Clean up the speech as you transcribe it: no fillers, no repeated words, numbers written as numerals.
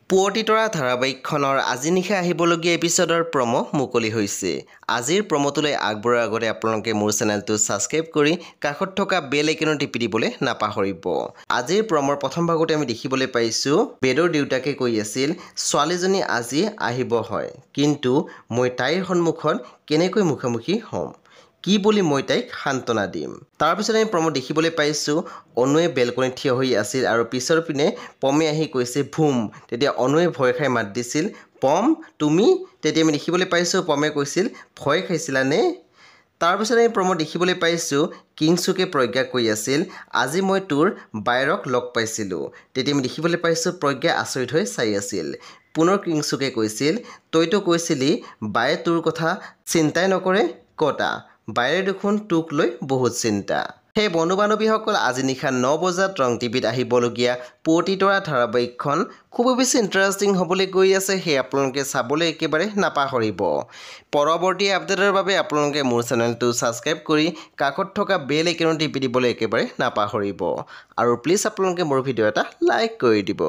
পুৱতি তৰা ধাৰাবাহিকখনৰ আজি নিশা আহিবলগীয়া এপিছডৰ প্ৰমো মুকলি হৈছে। আজিৰ প্ৰমোটোলৈ আগবঢ়াৰ আগতে আপোনালোকে মোৰ চেনেলটো ছাবস্ক্ৰাইব কৰি কাষত থকা বেল আইকনত টিপি দিবলৈ নাপাহৰিব। আজিৰ প্ৰমৰ প্ৰথম ভাগতে আমি দেখিবলৈ পাইছোঁ বেদৰ দেউতাকে কৈ আছিল ছোৱালীজনী আজি আহিব হয়, কিন্তু মই তাইৰ সন্মুখত কেনেকৈ মুখামুখি হ'ম, কি বুলি মই তাইক সান্তনা দিম। তাৰপিছত আমি প্ৰমোদ দেখিবলৈ পাইছোঁ অনুৱে বেলকনিত থিয় হৈ আছিল আৰু পিছৰ পিনে পমে আহি কৈছে ভুম। তেতিয়া অনুৱে ভয় খাই মাত দিছিল পম তুমি। তেতিয়া আমি দেখিবলৈ পাইছোঁ পমে কৈছিল ভয় খাইছিলানে। তাৰপিছত আমি প্ৰমোদ দেখিবলৈ পাইছোঁ কিংছুকে প্ৰজ্ঞাক কৈ আছিল আজি মই তোৰ বায়েৰক লগ পাইছিলোঁ। তেতিয়া আমি দেখিবলৈ পাইছোঁ প্ৰজ্ঞা আচৰিত হৈ চাই আছিল। পুনৰ কিংছুকে কৈছিল তইতো কৈছিলি বায়ে তোৰ কথা চিন্তাই নকৰে, কতা বায়েৰে দেখোন তোক লৈ বহুত চিন্তা। সেই বন্ধু বান্ধৱীসকল আজি নিশা 9 বজাত ৰং টিভিত আহিবলগীয়া পুৱতি তৰা ধাৰাবাহিকখন খুব বেছি ইণ্টাৰেষ্টিং হ'বলৈ গৈ আছে। সেই আপোনালোকে চাবলৈ একেবাৰে নাপাহৰিব। পৰৱৰ্তী আপডেটৰ বাবে আপোনালোকে মোৰ চেনেলটো ছাবস্ক্ৰাইব কৰি কাষত থকা বেল আইকনত টিপি দিবলৈ একেবাৰে নাপাহৰিব। আৰু প্লিজ আপোনালোকে মোৰ ভিডিঅ' এটা লাইক কৰি দিব।